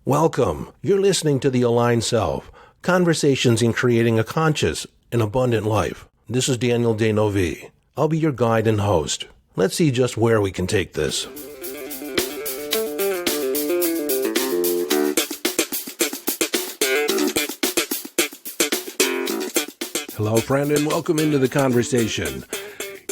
Welcome. You're listening to The Aligned Self, Conversations in Creating a Conscious and Abundant Life. This is Daniel Denovi. I'll be your guide and host. Let's see just where we can take this. Hello, friend, and welcome into the conversation.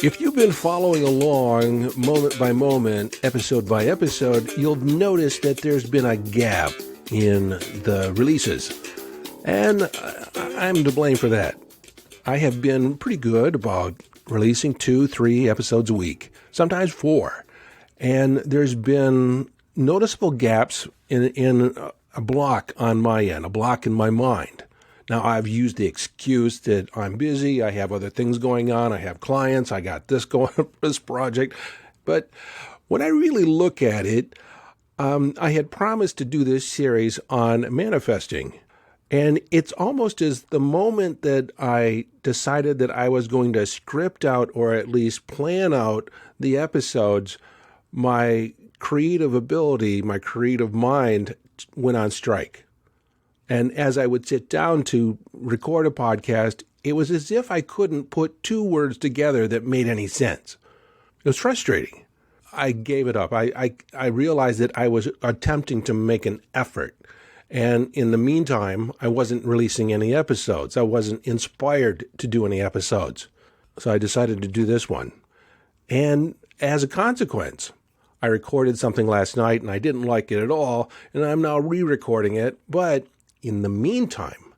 If you've been following along moment by moment, episode by episode, you'll notice that there's been a gap in the releases. And I'm to blame for that. I have been pretty good about releasing 2-3 episodes a week, sometimes 4. And there's been noticeable gaps in a block on my end, a block in my mind. Now, I've used the excuse that I'm busy, I have other things going on, I have clients, I got this going on, this project. But when I really look at it, I had promised to do this series on manifesting. And it's almost as the moment that I decided that I was going to script out or at least plan out the episodes, my creative ability, my creative mind went on strike. And as I would sit down to record a podcast, it was as if I couldn't put 2 words together that made any sense. It was frustrating. I gave it up. I realized that I was attempting to make an effort. And in the meantime, I wasn't releasing any episodes. I wasn't inspired to do any episodes. So I decided to do this one. And as a consequence, I recorded something last night and I didn't like it at all. And I'm now re-recording it. But in the meantime,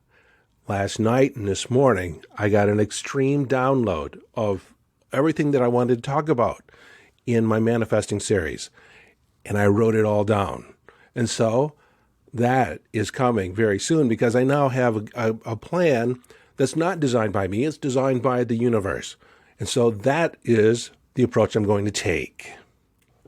last night and this morning, I got an extreme download of everything that I wanted to talk about in my manifesting series. And I wrote it all down. And so that is coming very soon because I now have a plan that's not designed by me. It's designed by the universe. And so that is the approach I'm going to take.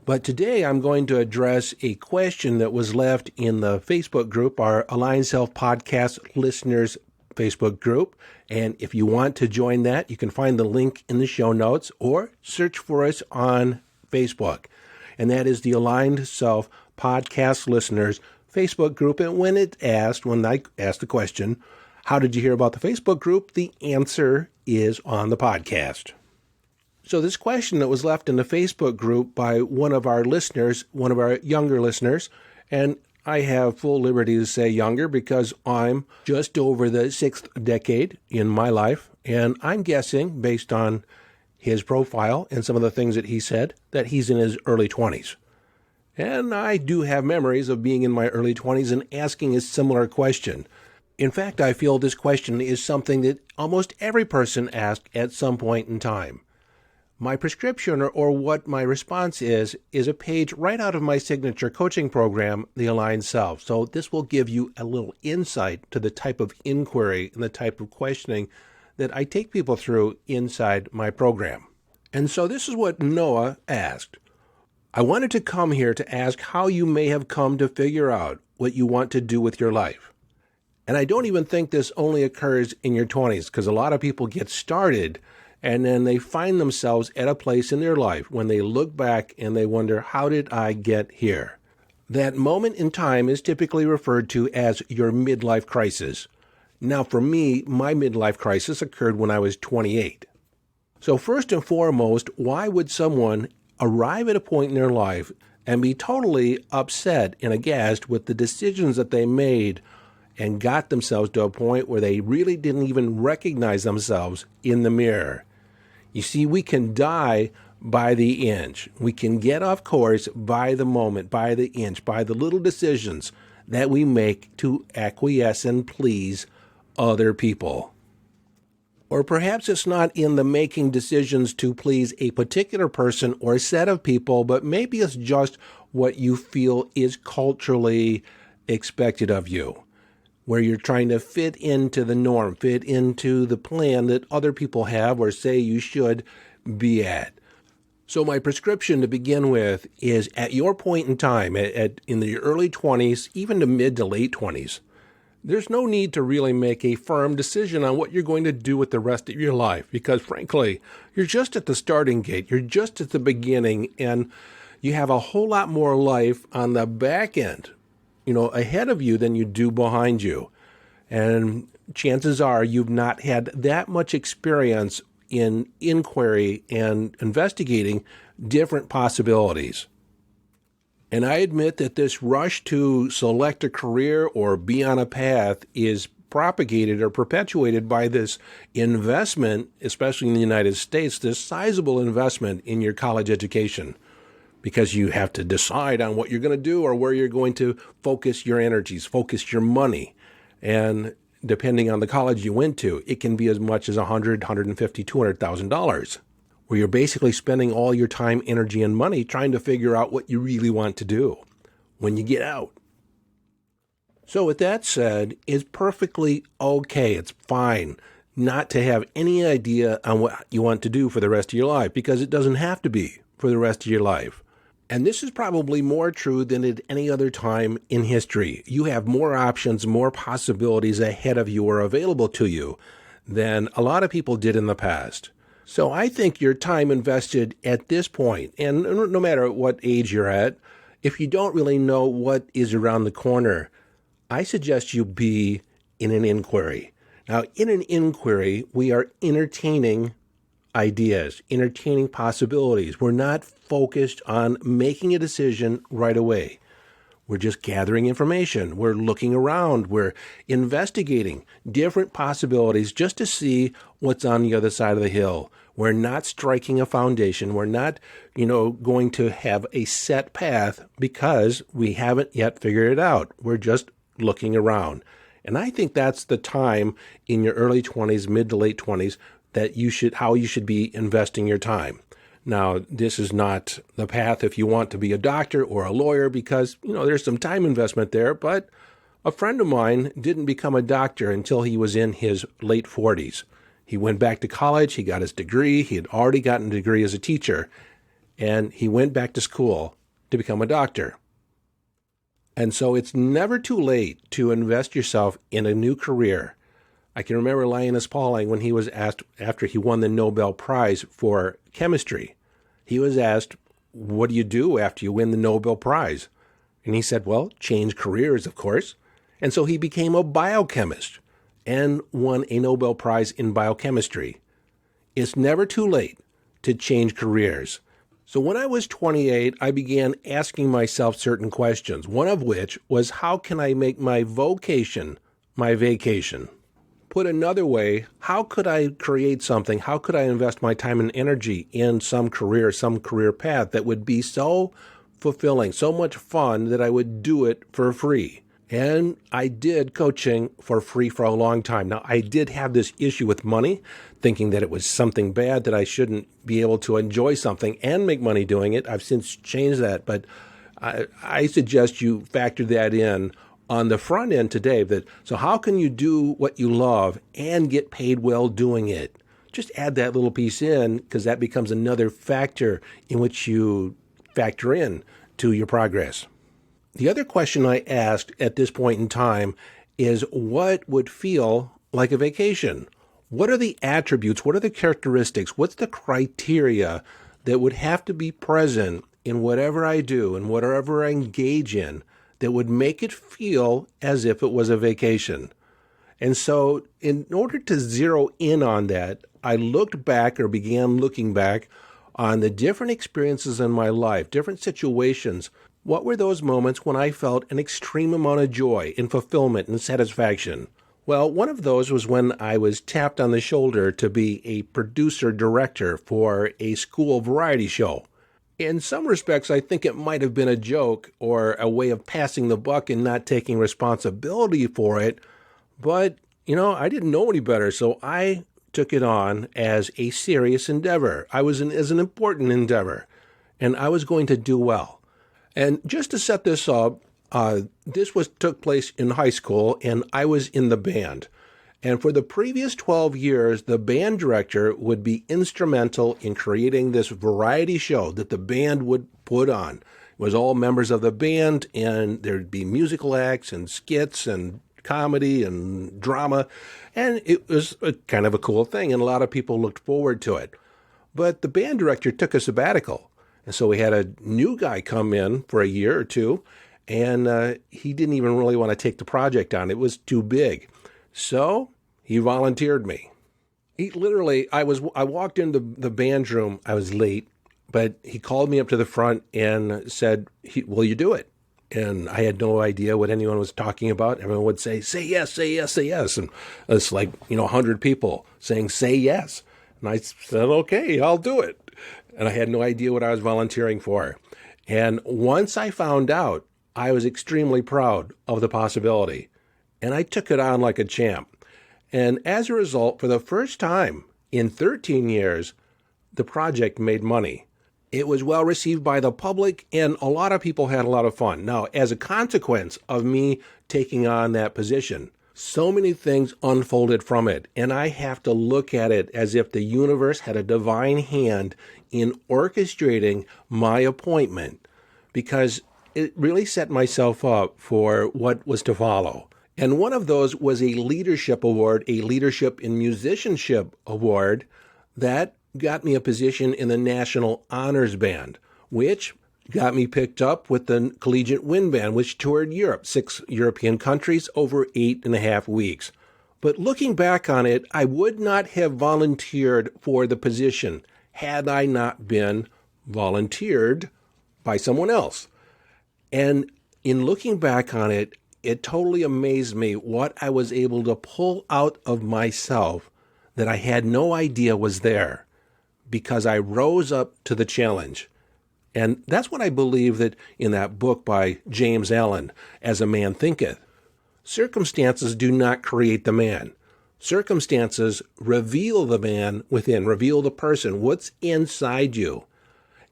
But today I'm going to address a question that was left in the Facebook group, our Aligned Self Podcast Listeners Facebook group. And if you want to join that, you can find the link in the show notes or search for us on Facebook. And that is the Aligned Self Podcast Listeners Facebook group. And when I asked the question, how did you hear about the Facebook group? The answer is on the podcast. So this question that was left in the Facebook group by one of our listeners, one of our younger listeners, and I have full liberty to say younger because I'm just over the 6th decade in my life, and I'm guessing, based on his profile and some of the things that he said, that he's in his early 20s. And I do have memories of being in my early 20s and asking a similar question. In fact, I feel this question is something that almost every person asks at some point in time. My prescription or what my response is a page right out of my signature coaching program, The Aligned Self. So this will give you a little insight to the type of inquiry and the type of questioning that I take people through inside my program. And so this is what Noah asked. I wanted to come here to ask how you may have come to figure out what you want to do with your life. And I don't even think this only occurs in your 20s because a lot of people get started and then they find themselves at a place in their life when they look back and they wonder, how did I get here? That moment in time is typically referred to as your midlife crisis. Now, for me, my midlife crisis occurred when I was 28. So first and foremost, why would someone arrive at a point in their life and be totally upset and aghast with the decisions that they made and got themselves to a point where they really didn't even recognize themselves in the mirror? You see, we can die by the inch. We can get off course by the moment, by the inch, by the little decisions that we make to acquiesce and please other people. Or perhaps it's not in the making decisions to please a particular person or set of people, but maybe it's just what you feel is culturally expected of you, where you're trying to fit into the norm, fit into the plan that other people have or say you should be at. So my prescription to begin with is at your point in time, in the early 20s, even to mid to late 20s, there's no need to really make a firm decision on what you're going to do with the rest of your life because, frankly, you're just at the starting gate. You're just at the beginning, and you have a whole lot more life on the back end ahead of you than you do behind you. And chances are you've not had that much experience in inquiry and investigating different possibilities. And I admit that this rush to select a career or be on a path is propagated or perpetuated by this investment, especially in the United States, this sizable investment in your college education, because you have to decide on what you're going to do or where you're going to focus your energies, focus your money. And depending on the college you went to, it can be as much as $100,000, $150,000, $200,000, where you're basically spending all your time, energy, and money trying to figure out what you really want to do when you get out. So with that said, it's perfectly okay, it's fine not to have any idea on what you want to do for the rest of your life, because it doesn't have to be for the rest of your life. And this is probably more true than at any other time in history. You have more options, more possibilities ahead of you or available to you than a lot of people did in the past. So I think your time invested at this point, and no matter what age you're at, if you don't really know what is around the corner, I suggest you be in an inquiry. Now, in an inquiry, we are entertaining ideas, entertaining possibilities. We're not focused on making a decision right away. We're just gathering information. We're looking around. We're investigating different possibilities just to see what's on the other side of the hill. We're not striking a foundation. We're not, going to have a set path because we haven't yet figured it out. We're just looking around. And I think that's the time in your early 20s, mid to late 20s, how you should be investing your time. Now, this is not the path if you want to be a doctor or a lawyer, because, there's some time investment there. But a friend of mine didn't become a doctor until he was in his late 40s. He went back to college. He got his degree. He had already gotten a degree as a teacher. And he went back to school to become a doctor. And so it's never too late to invest yourself in a new career. I can remember Linus Pauling, when he was asked after he won the Nobel Prize for chemistry, he was asked, what do you do after you win the Nobel Prize? And he said, well, change careers, of course. And so he became a biochemist and won a Nobel Prize in biochemistry. It's never too late to change careers. So when I was 28, I began asking myself certain questions, one of which was, how can I make my vocation my vacation? Put another way, how could I create something? How could I invest my time and energy in some career path that would be so fulfilling, so much fun that I would do it for free? And I did coaching for free for a long time. Now, I did have this issue with money, thinking that it was something bad, that I shouldn't be able to enjoy something and make money doing it. I've since changed that, but I suggest you factor that in on the front end today. So how can you do what you love and get paid well doing it? Just add that little piece in, because that becomes another factor in which you factor in to your progress. The other question I asked at this point in time is, what would feel like a vacation? What are the attributes? What are the characteristics? What's the criteria that would have to be present in whatever I do and whatever I engage in that would make it feel as if it was a vacation? And so in order to zero in on that, I looked back, or began looking back, on the different experiences in my life, different situations. What were those moments when I felt an extreme amount of joy and fulfillment and satisfaction? Well, one of those was when I was tapped on the shoulder to be a producer-director for a school variety show. In some respects, I think it might have been a joke or a way of passing the buck and not taking responsibility for it. But, I didn't know any better, so I took it on as a serious endeavor. As an important endeavor, and I was going to do well. And just to set this up, took place in high school, and I was in the band. And for the previous 12 years, the band director would be instrumental in creating this variety show that the band would put on. It was all members of the band, and there'd be musical acts and skits and comedy and drama. And it was kind of a cool thing, and a lot of people looked forward to it. But the band director took a sabbatical. And so we had a new guy come in for a year or two, And he didn't even really want to take the project on. It was too big. So he volunteered me. I walked into the band room. I was late, but he called me up to the front and said, will you do it? And I had no idea what anyone was talking about. Everyone would say yes, say yes, say yes. And it's like, 100 people saying, say yes. And I said, okay, I'll do it. And I had no idea what I was volunteering for. And once I found out, I was extremely proud of the possibility. And I took it on like a champ. And as a result, for the first time in 13 years, the project made money. It was well received by the public, and a lot of people had a lot of fun. Now, as a consequence of me taking on that position, so many things unfolded from it, and I have to look at it as if the universe had a divine hand in orchestrating my appointment, because it really set myself up for what was to follow. And one of those was a leadership award, a leadership in musicianship award that got me a position in the National Honors Band, which got me picked up with the Collegiate Wind Band, which toured Europe, 6 European countries over 8.5 weeks. But looking back on it, I would not have volunteered for the position had I not been volunteered by someone else. And in looking back on it, it totally amazed me what I was able to pull out of myself that I had no idea was there, because I rose up to the challenge. And that's what I believe that in that book by James Allen, As a Man Thinketh. Circumstances do not create the man. Circumstances reveal the man within, reveal the person, what's inside you.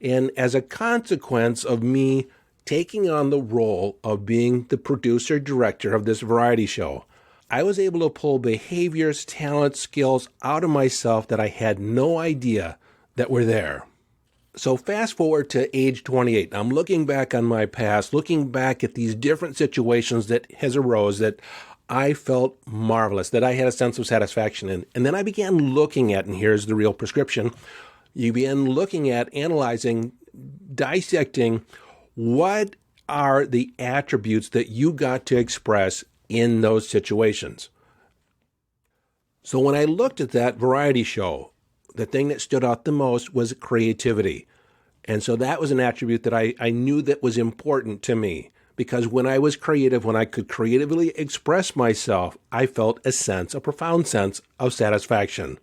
And as a consequence of me taking on the role of being the producer director of this variety show, I was able to pull behaviors, talents, skills out of myself that I had no idea that were there. So fast forward to age 28. I'm looking back on my past, looking back at these different situations that has arose that I felt marvelous, that I had a sense of satisfaction in. And then I began looking at, and here's the real prescription, you begin looking at, analyzing, dissecting what are the attributes that you got to express in those situations. So when I looked at that variety show, the thing that stood out the most was creativity. And so that was an attribute that I knew that was important to me, because when I was creative, when I could creatively express myself, I felt a profound sense of satisfaction.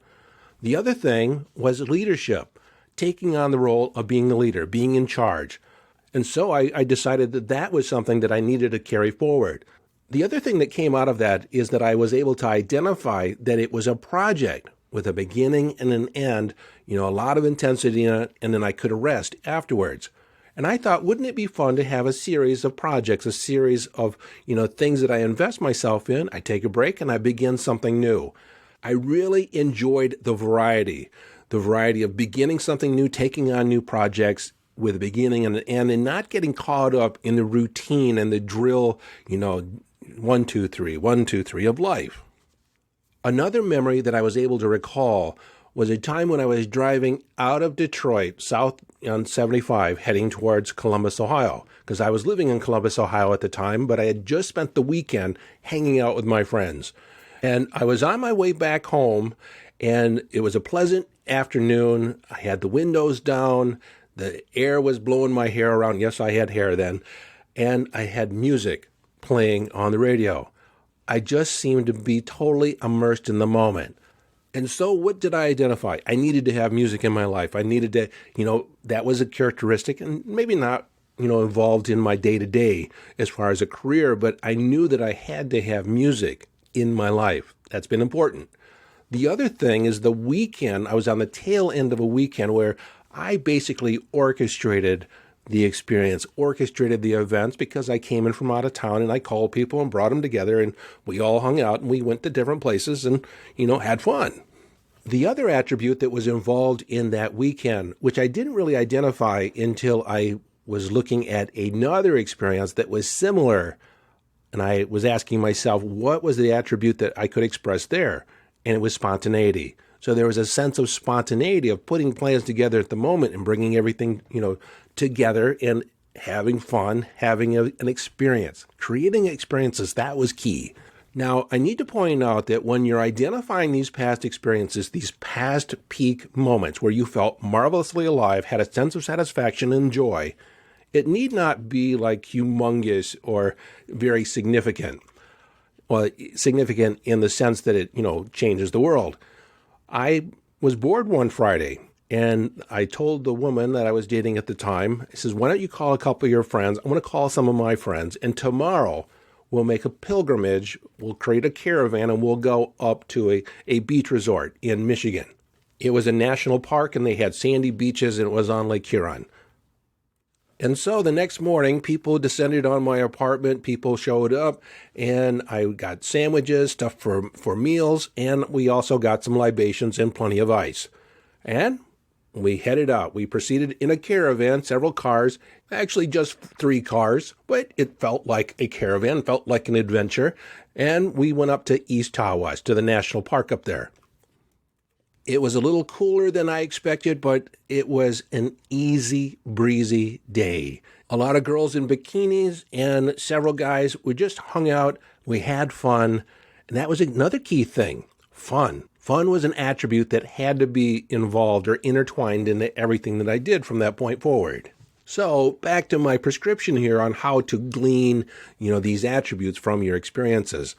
The other thing was leadership, taking on the role of being the leader, being in charge. And so I decided that that was something that I needed to carry forward. The other thing that came out of that is that I was able to identify that it was a project with a beginning and an end, a lot of intensity in it, and then I could rest afterwards. And I thought, wouldn't it be fun to have a series of projects, a series of, things that I invest myself in, I take a break, and I begin something new. I really enjoyed the variety of beginning something new, taking on new projects with a beginning and an end, and not getting caught up in the routine and the drill, 1, 2, 3, 1, 2, 3 of life. Another memory that I was able to recall was a time when I was driving out of Detroit, south on 75, heading towards Columbus, Ohio, because I was living in Columbus, Ohio at the time, but I had just spent the weekend hanging out with my friends. And I was on my way back home, and it was a pleasant afternoon. I had the windows down. The air was blowing my hair around. Yes, I had hair then. And I had music playing on the radio. I just seemed to be totally immersed in the moment. And so what did I identify? I needed to have music in my life. I needed to, that was a characteristic, and maybe not, involved in my day-to-day as far as a career, but I knew that I had to have music in my life. That's been important. The other thing is the weekend. I was on the tail end of a weekend where I basically orchestrated the experience, orchestrated the events, because I came in from out of town and I called people and brought them together, and we all hung out and we went to different places and, had fun. The other attribute that was involved in that weekend, which I didn't really identify until I was looking at another experience that was similar, and I was asking myself, what was the attribute that I could express there? And it was spontaneity. So there was a sense of spontaneity, of putting plans together at the moment and bringing everything, together. And having fun, having an experience, creating experiences. That was key. Now, I need to point out that when you're identifying these past experiences, these past peak moments where you felt marvelously alive, had a sense of satisfaction and joy, it need not be like humongous or very significant. Well, significant in the sense that it, changes the world. I was bored one Friday, and I told the woman that I was dating at the time, I says, why don't you call a couple of your friends? I'm going to call some of my friends, and tomorrow we'll make a pilgrimage. We'll create a caravan, and we'll go up to a beach resort in Michigan. It was a national park, and they had sandy beaches, and it was on Lake Huron. And so the next morning, people descended on my apartment, people showed up, and I got sandwiches, stuff for meals, and we also got some libations and plenty of ice. And we headed out. We proceeded in a caravan, several cars, actually just 3 cars, but it felt like a caravan, felt like an adventure, and we went up to East Tawas, to the national park up there. It was a little cooler than I expected, but it was an easy breezy day. A lot of girls in bikinis and several guys. We just hung out. We had fun. And that was another key thing, fun. Fun was an attribute that had to be involved or intertwined into everything that I did from that point forward. So back to my prescription here on how to glean, these attributes from your experiences.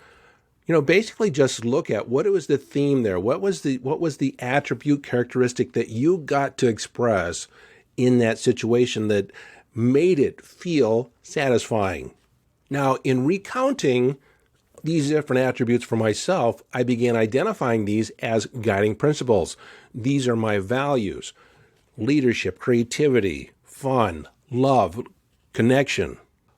Basically just look at what was the theme there. What was the attribute characteristic that you got to express in that situation that made it feel satisfying? Now, in recounting these different attributes for myself, I began identifying these as guiding principles. These are my values: leadership, creativity, fun, love, connection,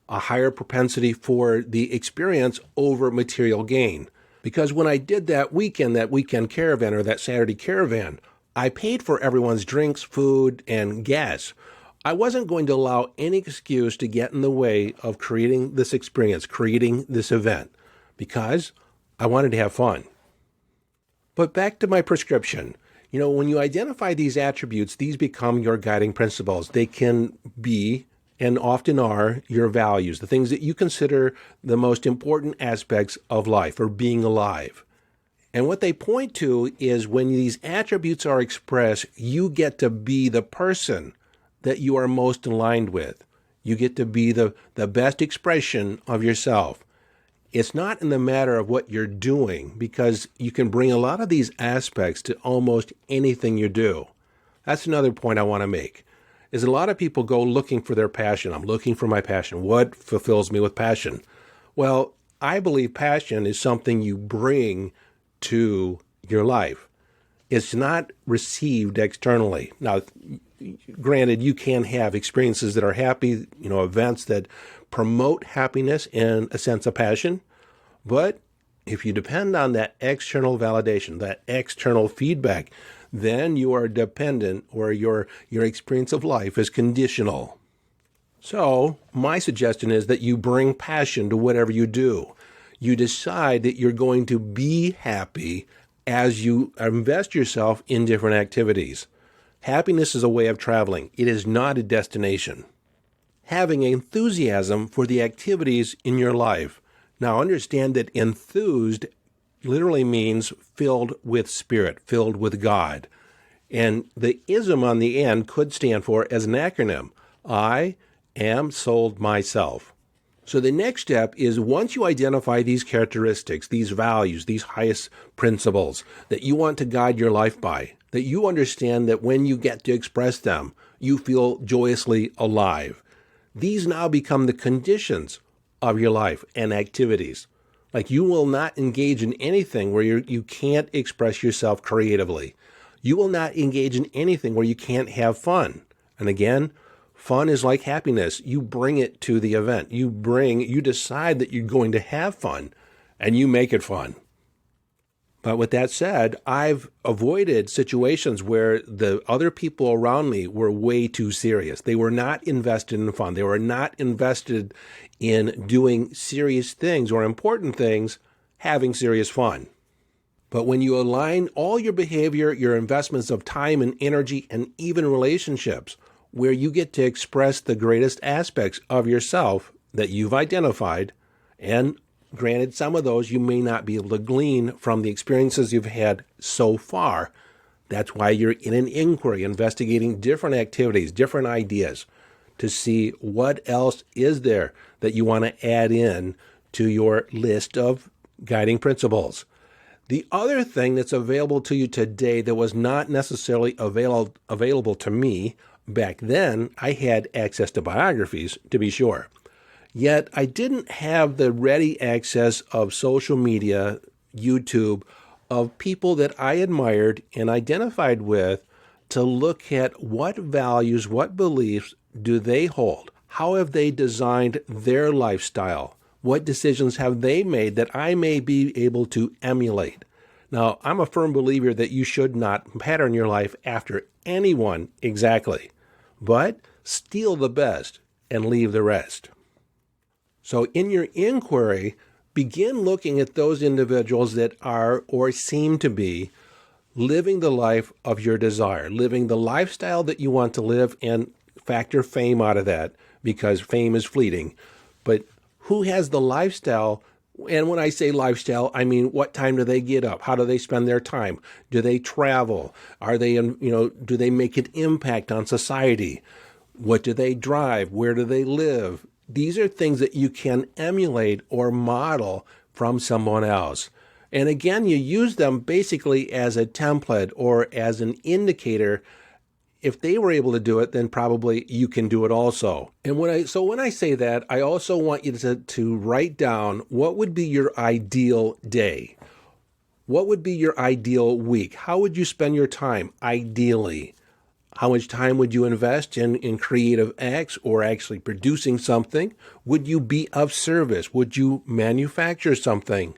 a higher propensity for the experience over material gain. Because when I did that weekend caravan or that Saturday caravan, I paid for everyone's drinks, food, and gas. I wasn't going to allow any excuse to get in the way of creating this experience, creating this event, because I wanted to have fun. But back to my prescription. When you identify these attributes, these become your guiding principles. They can be and often are your values, the things that you consider the most important aspects of life or being alive. And what they point to is when these attributes are expressed, you get to be the person that you are most aligned with. You get to be the best expression of yourself. It's not in the matter of what you're doing, because you can bring a lot of these aspects to almost anything you do. That's another point I want to make. Is a lot of people go looking for their passion. I'm looking for my passion. What fulfills me with passion? Well, I believe passion is something you bring to your life. It's not received externally. Now, granted, you can have experiences that are happy, events that promote happiness and a sense of passion. But if you depend on that external validation, that external feedback, then you are dependent, or your experience of life is conditional. So my suggestion is that you bring passion to whatever you do. You decide that you're going to be happy as you invest yourself in different activities. Happiness is a way of traveling. It is not a destination. Having enthusiasm for the activities in your life. Now understand that enthused literally means filled with spirit, filled with God. And the ism on the end could stand for, as an acronym, I am sold myself. So the next step is, once you identify these characteristics, these values, these highest principles that you want to guide your life by, that you understand that when you get to express them, you feel joyously alive. These now become the conditions of your life and activities. Like, you will not engage in anything where you can't express yourself creatively. You will not engage in anything where you can't have fun. And again, fun is like happiness. You bring it to the event. You decide that you're going to have fun, and you make it fun. But with that said, I've avoided situations where the other people around me were way too serious. They were not invested in fun. They were not invested in doing serious things or important things, having serious fun. But when you align all your behavior, your investments of time and energy, and even relationships where you get to express the greatest aspects of yourself that you've identified. And granted, some of those you may not be able to glean from the experiences you've had so far. That's why you're in an inquiry, investigating different activities, different ideas, to see what else is there that you want to add in to your list of guiding principles. The other thing that's available to you today that was not necessarily available to me back then, I had access to biographies, to be sure. Yet I didn't have the ready access of social media, YouTube, of people that I admired and identified with to look at what values, what beliefs do they hold? How have they designed their lifestyle? What decisions have they made that I may be able to emulate? Now, I'm a firm believer that you should not pattern your life after anyone exactly, but steal the best and leave the rest. So in your inquiry, begin looking at those individuals that are or seem to be living the life of your desire, living the lifestyle that you want to live, and factor fame out of that because fame is fleeting. But who has the lifestyle? And when I say lifestyle, I mean, what time do they get up? How do they spend their time? Do they travel? Are they, do they make an impact on society? What do they drive? Where do they live? These are things that you can emulate or model from someone else. And again, you use them basically as a template or as an indicator. If they were able to do it, then probably you can do it also. And when I say that, I also want you to write down what would be your ideal day. What would be your ideal week? How would you spend your time ideally? How much time would you invest in creative acts or actually producing something? Would you be of service? Would you manufacture something?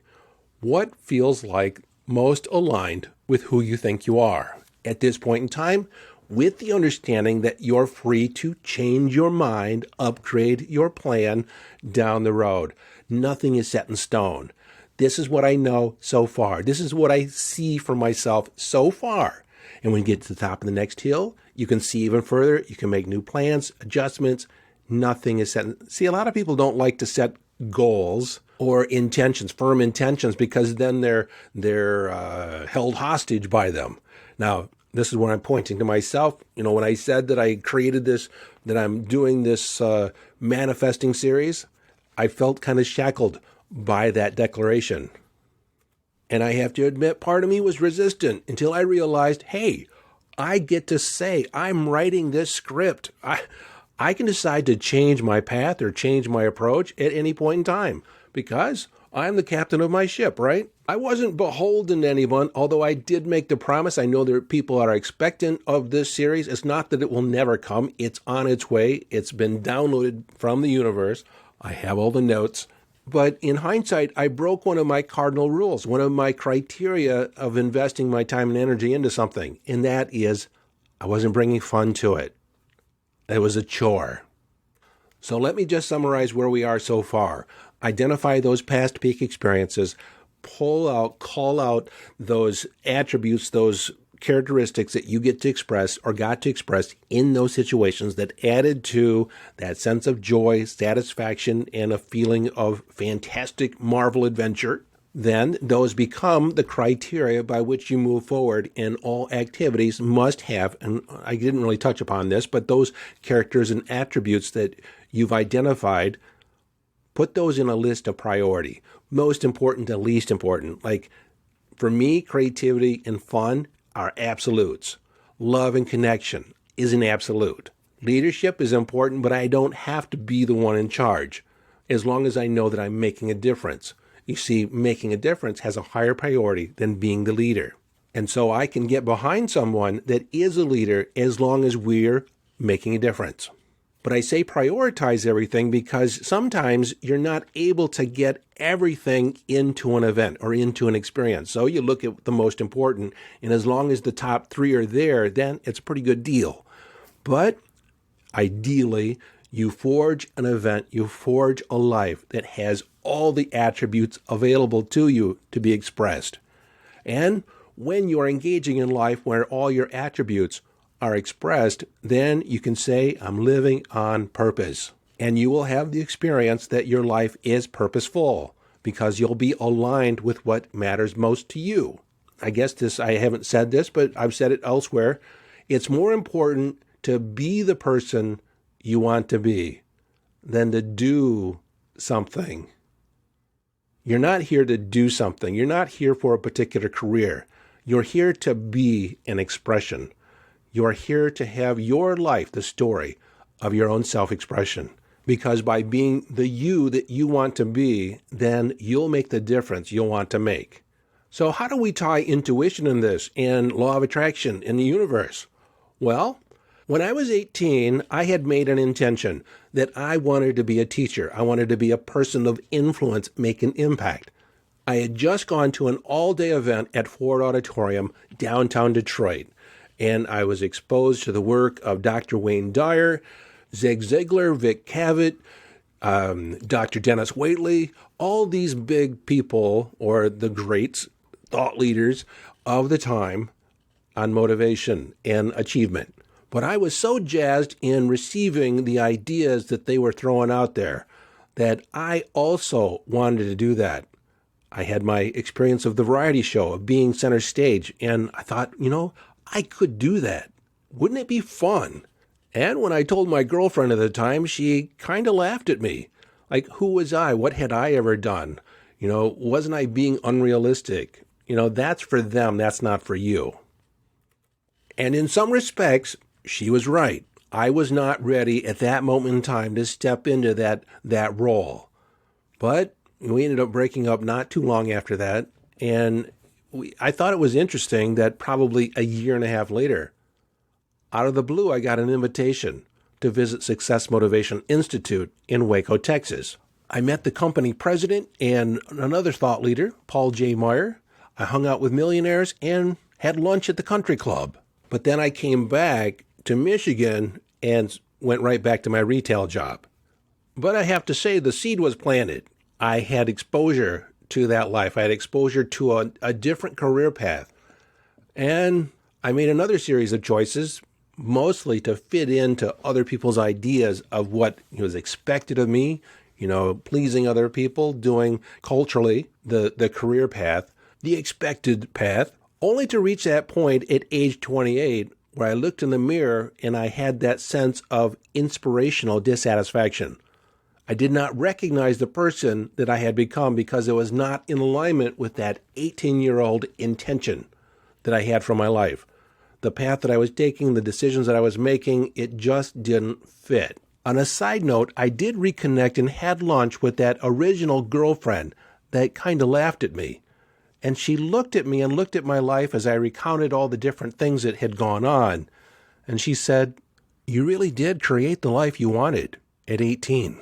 What feels like most aligned with who you think you are at this point in time, with the understanding that you're free to change your mind, upgrade your plan down the road. Nothing is set in stone. This is what I know so far. This is what I see for myself so far. And when you get to the top of the next hill, you can see even further. You can make new plans, adjustments. Nothing is set. See, a lot of people don't like to set goals or intentions, firm intentions, because then they're held hostage by them. Now, this is where I'm pointing to myself. When I said that I created this, that I'm doing this manifesting series, I felt kind of shackled by that declaration. And I have to admit, part of me was resistant until I realized, hey, I get to say I'm writing this script. I can decide to change my path or change my approach at any point in time because I'm the captain of my ship, right? I wasn't beholden to anyone, although I did make the promise. I know there are people that are expectant of this series. It's not that it will never come. It's on its way. It's been downloaded from the universe. I have all the notes. But in hindsight, I broke one of my cardinal rules, one of my criteria of investing my time and energy into something, and that is I wasn't bringing fun to it. It was a chore. So let me just summarize where we are so far. Identify those past peak experiences, call out those attributes, those characteristics that you get to express or got to express in those situations that added to that sense of joy, satisfaction, and a feeling of fantastic Marvel adventure. Then those become the criteria by which you move forward, and all activities must have, and I didn't really touch upon this, but those characters and attributes that you've identified, put those in a list of priority. Most important to least important. Like for me, creativity and fun are absolutes. Love and connection is an absolute. Leadership is important, but I don't have to be the one in charge as long as I know that I'm making a difference. You see, making a difference has a higher priority than being the leader. And so I can get behind someone that is a leader as long as we're making a difference. But I say prioritize everything because sometimes you're not able to get everything into an event or into an experience. So you look at the most important, and as long as the top 3 are there, then it's a pretty good deal. But ideally, you forge an event, you forge a life that has all the attributes available to you to be expressed. And when you're engaging in life where all your attributes are expressed, then you can say, I'm living on purpose. And you will have the experience that your life is purposeful because you'll be aligned with what matters most to you. I guess I haven't said this, but I've said it elsewhere. It's more important to be the person you want to be than to do something. You're not here to do something. You're not here for a particular career. You're here to be an expression. You're here to have your life, the story of your own self-expression. Because by being the you that you want to be, then you'll make the difference you'll want to make. So how do we tie intuition in this and law of attraction in the universe? Well, when I was 18, I had made an intention that I wanted to be a teacher. I wanted to be a person of influence, make an impact. I had just gone to an all-day event at Ford Auditorium, downtown Detroit, and I was exposed to the work of Dr. Wayne Dyer, Zig Ziglar, Vic Cavett, Dr. Dennis Waitley, all these big people, or the greats, thought leaders of the time on motivation and achievement. But I was so jazzed in receiving the ideas that they were throwing out there that I also wanted to do that. I had my experience of the variety show, of being center stage, and I thought, I could do that. Wouldn't it be fun? And when I told my girlfriend at the time, she kind of laughed at me. Like, who was I? What had I ever done? Wasn't I being unrealistic? That's for them. That's not for you. And in some respects, she was right. I was not ready at that moment in time to step into that role. But we ended up breaking up not too long after that. And I thought it was interesting that probably a year and a half later, out of the blue, I got an invitation to visit Success Motivation Institute in Waco, Texas. I met the company president and another thought leader, Paul J. Meyer. I hung out with millionaires and had lunch at the country club. But then I came back to Michigan and went right back to my retail job. But I have to say, the seed was planted. I had exposure to that life. I had exposure to a different career path. And I made another series of choices, mostly to fit into other people's ideas of what was expected of me, pleasing other people, doing culturally the career path, the expected path, only to reach that point at age 28 where I looked in the mirror and I had that sense of inspirational dissatisfaction. I did not recognize the person that I had become because it was not in alignment with that 18-year-old intention that I had for my life. The path that I was taking, the decisions that I was making, it just didn't fit. On a side note, I did reconnect and had lunch with that original girlfriend that kind of laughed at me. And she looked at me and looked at my life as I recounted all the different things that had gone on. And she said, "You really did create the life you wanted at 18.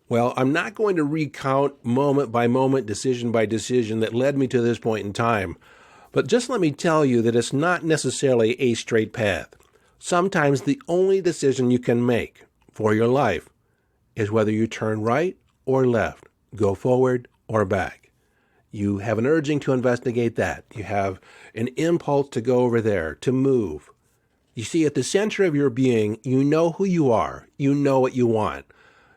Well, I'm not going to recount moment by moment, decision by decision that led me to this point in time. But just let me tell you that it's not necessarily a straight path. Sometimes the only decision you can make for your life is whether you turn right or left, go forward or back. You have an urging to investigate that. You have an impulse to go over there, to move. You see, at the center of your being, you know who you are. You know what you want.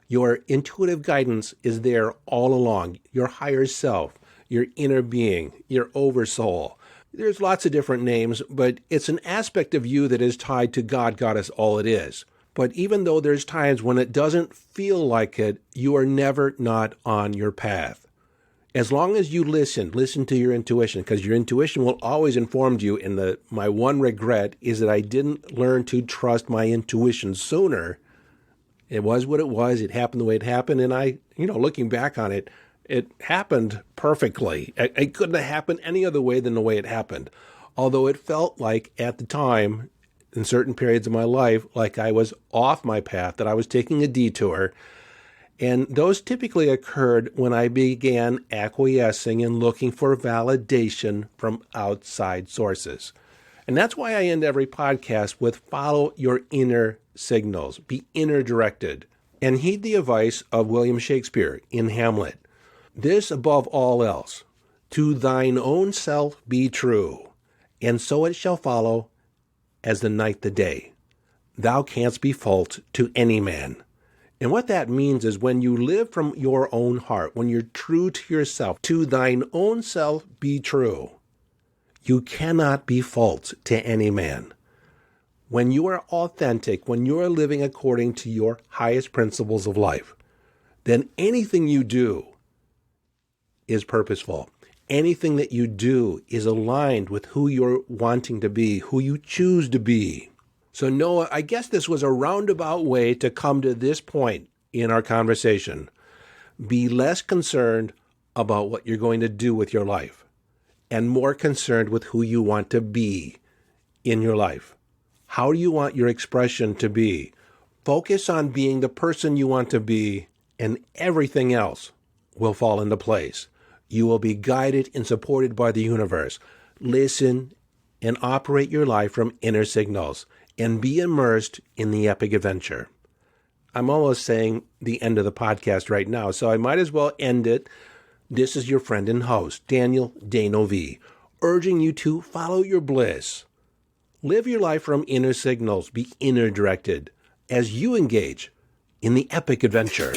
Your intuitive guidance is there all along. Your higher self, your inner being, your oversoul. There's lots of different names, but it's an aspect of you that is tied to God, Goddess, all it is. But even though there's times when it doesn't feel like it, you are never not on your path. As long as you listen to your intuition, because your intuition will always inform you. And my one regret is that I didn't learn to trust my intuition sooner. It was what it was. It happened the way it happened. And I, looking back on it, it happened perfectly. It couldn't have happened any other way than the way it happened. Although it felt like at the time, in certain periods of my life, like I was off my path, that I was taking a detour. And those typically occurred when I began acquiescing and looking for validation from outside sources. And that's why I end every podcast with follow your inner signals, be inner directed, and heed the advice of William Shakespeare in Hamlet. This above all else, to thine own self be true, and so it shall follow as the night the day. Thou canst be false to any man. And what that means is when you live from your own heart, when you're true to yourself, to thine own self be true, you cannot be false to any man. When you are authentic, when you are living according to your highest principles of life, then anything you do is purposeful. Anything that you do is aligned with who you're wanting to be, who you choose to be. So Noah, I guess this was a roundabout way to come to this point in our conversation. Be less concerned about what you're going to do with your life and more concerned with who you want to be in your life. How do you want your expression to be? Focus on being the person you want to be, and everything else will fall into place. You will be guided and supported by the universe. Listen and operate your life from inner signals and be immersed in the epic adventure. I'm almost saying the end of the podcast right now, so I might as well end it. This is your friend and host, Daniel Dano V, urging you to follow your bliss. Live your life from inner signals. Be inner directed as you engage in the epic adventure.